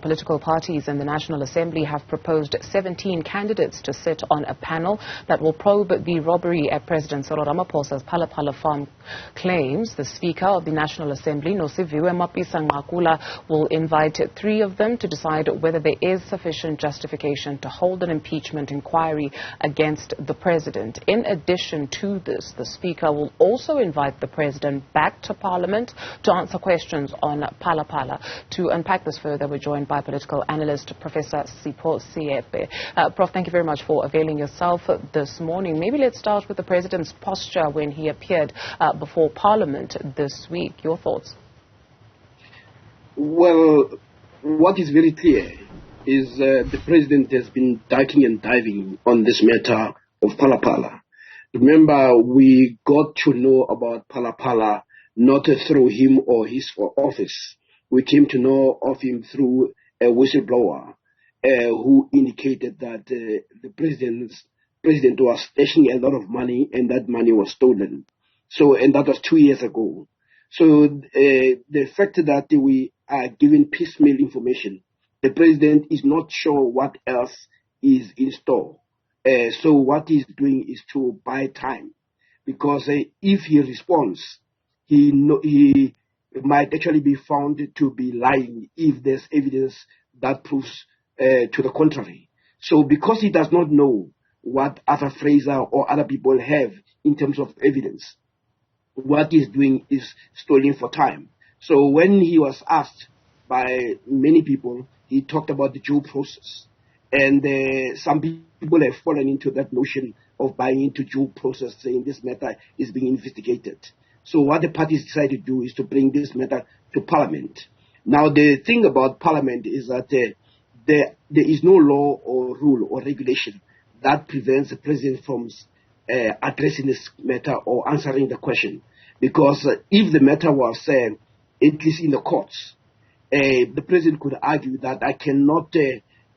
political parties in the National Assembly have proposed 17 candidates to sit on a panel that will probe the robbery at President Cyril Ramaphosa's Phala Phala farm claims. The Speaker of the National Assembly, Nosiviwe Mapisa-Nqakula, will invite 3 of them to decide whether there is sufficient justification to hold an impeachment inquiry against the President. In addition to this, the Speaker will also invite the President back to Parliament to answer questions on Phala Phala. To unpack this further, we're joined by political analyst Professor Sipho Seepe. Prof, thank you very much for availing yourself this morning. Maybe let's start with the President's posture when he appeared before Parliament this week. Your thoughts? Well, what is very clear is the President has been ducking and diving on this matter of Phala Phala. Remember, we got to know about Phala Phala not through him or his office. We came to know of him through a whistleblower who indicated that the president was stashing a lot of money and that money was stolen. And that was 2 years ago. So the fact that we are given piecemeal information, the president is not sure what else is in store. So what he's doing is to buy time, because if he responds, he might actually be found to be lying if there's evidence that proves to the contrary. So because he does not know what Arthur Fraser or other people have in terms of evidence, what he's doing is stalling for time. So when he was asked by many people, he talked about the due process. And some people have fallen into that notion of buying into due process, saying this matter is being investigated. So what the parties decided to do is to bring this matter to Parliament. Now, the thing about Parliament is that there is no law or rule or regulation that prevents the President from addressing this matter or answering the question. Because if the matter was, at least in the courts, the President could argue that I cannot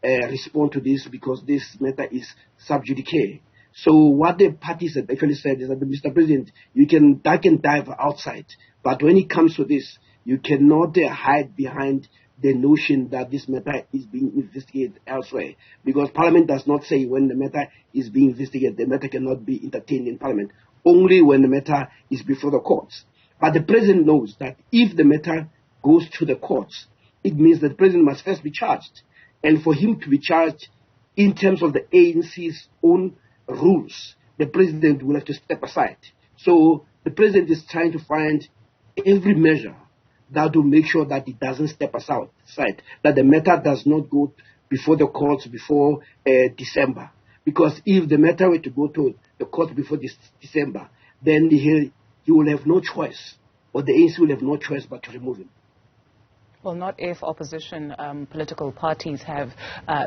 respond to this because this matter is sub judice. So what the parties have actually said is that, Mr. President, you can duck and dive outside, but when it comes to this, you cannot hide behind the notion that this matter is being investigated elsewhere, because Parliament does not say when the matter is being investigated, the matter cannot be entertained in Parliament, only when the matter is before the courts. But the President knows that if the matter goes to the courts, it means that the President must first be charged. And for him to be charged in terms of the ANC's own rules, the President will have to step aside. So the President is trying to find every measure that will make sure that it doesn't step aside, that the matter does not go before the courts before December. Because if the matter were to go to the court before December, then he will have no choice, or the ANC will have no choice but to remove him. Well, not if opposition political parties have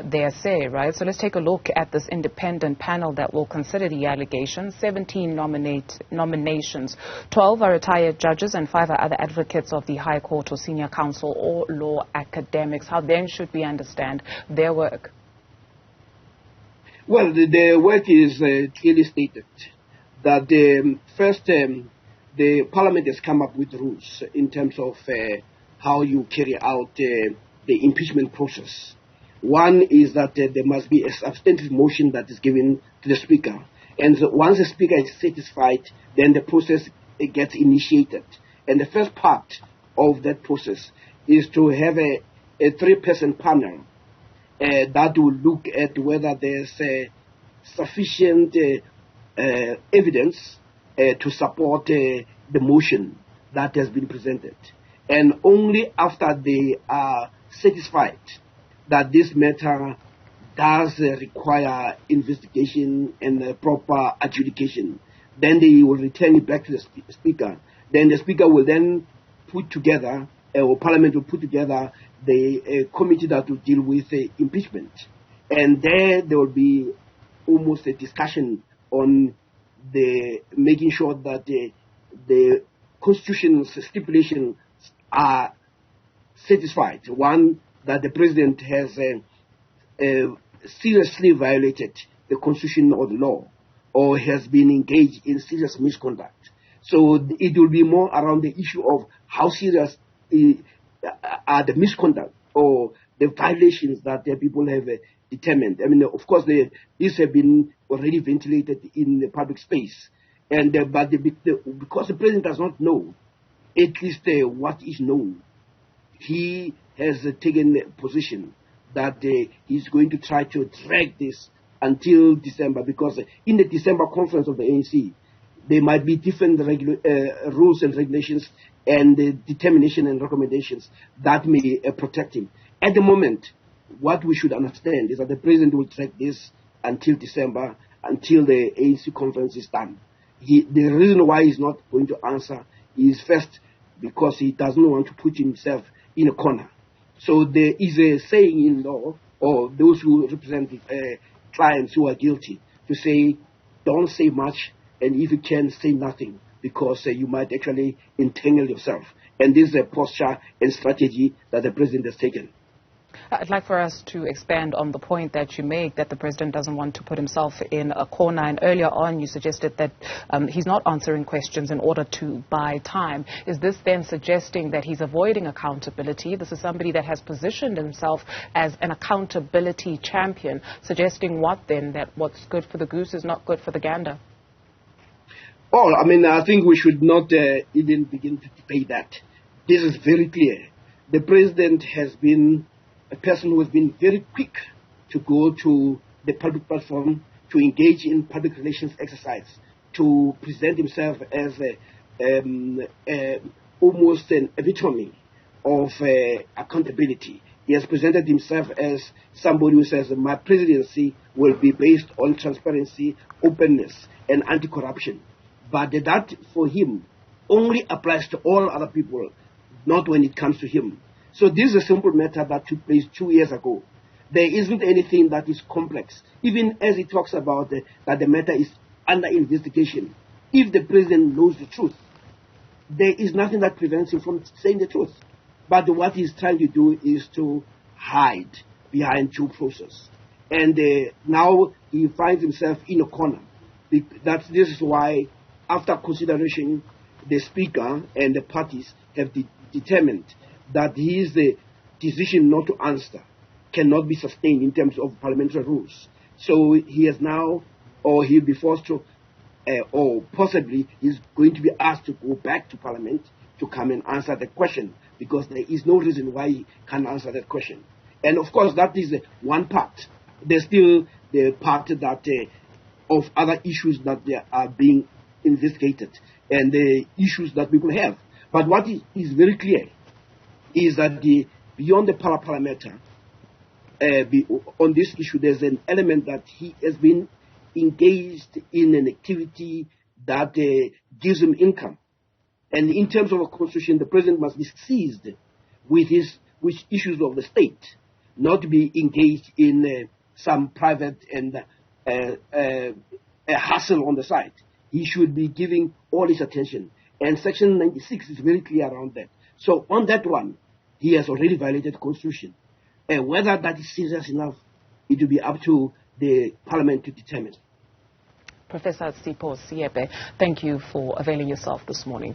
their say, right? So let's take a look at this independent panel that will consider the allegations. 17 nominations. 12 are retired judges and 5 are other advocates of the High Court or Senior Counsel or law academics. How then should we understand their work? Well, the work is clearly stated that first the Parliament has come up with rules in terms of how you carry out the impeachment process. One is that there must be a substantive motion that is given to the Speaker. And so once the Speaker is satisfied, then the process gets initiated. And the first part of that process is to have a 3-person panel that will look at whether there's sufficient evidence to support the motion that has been presented. And only after they are satisfied that this matter does require investigation and proper adjudication, then they will return it back to the Speaker. Then the Speaker will then put together, or Parliament will put together the committee that will deal with impeachment. And there will be almost a discussion on making sure that the Constitution's stipulation are satisfied. One, that the President has seriously violated the Constitution or the law, or has been engaged in serious misconduct. So it will be more around the issue of how serious are the misconduct or the violations that people have determined. I mean, of course, these have been already ventilated in the public space, and because the president does not know, at least what is known, he has taken a position that he's going to try to drag this until December, because in the December conference of the ANC, there might be different rules and regulations and determination and recommendations that may protect him. At the moment, what we should understand is that the president will drag this until December, until the ANC conference is done. The reason why he's not going to answer is first because he doesn't want to put himself in a corner. So there is a saying in law, or those who represent clients who are guilty, to say, don't say much, and if you can, say nothing, because you might actually entangle yourself. And this is a posture and strategy that the president has taken. I'd like for us to expand on the point that you make, that the president doesn't want to put himself in a corner. And earlier on, you suggested that he's not answering questions in order to buy time. Is this then suggesting that he's avoiding accountability? This is somebody that has positioned himself as an accountability champion, suggesting what then? That what's good for the goose is not good for the gander? Oh, I mean, I think we should not even begin to debate that. This is very clear. The president has been a person who has been very quick to go to the public platform, to engage in public relations exercise, to present himself as almost an epitome of accountability. He has presented himself as somebody who says, my presidency will be based on transparency, openness, and anti-corruption. But that, for him, only applies to all other people, not when it comes to him. So this is a simple matter that took place 2 years ago. There isn't anything that is complex. Even as he talks about that the matter is under investigation, if the president knows the truth, there is nothing that prevents him from saying the truth. But what he's trying to do is to hide behind due process. And now he finds himself in a corner. This is why, after consideration, the speaker and the parties have determined that his decision not to answer cannot be sustained in terms of parliamentary rules. So he has now, or he'll be forced to, or possibly he's going to be asked to go back to Parliament to come and answer the question, because there is no reason why he can't answer that question. And of course, that is one part. There's still the part that of other issues that they are being investigated and the issues that people have. But what is very clear is that beyond the Phala Phala matter, on this issue, there's an element that he has been engaged in an activity that gives him income. And in terms of a constitution, the president must be seized with issues of the state, not to be engaged in some private and a hustle on the side. He should be giving all his attention. And Section 96 is very clear around that. So on that one, he has already violated the Constitution. And whether that is serious enough, it will be up to the Parliament to determine. Professor Sipho Seepe, thank you for availing yourself this morning.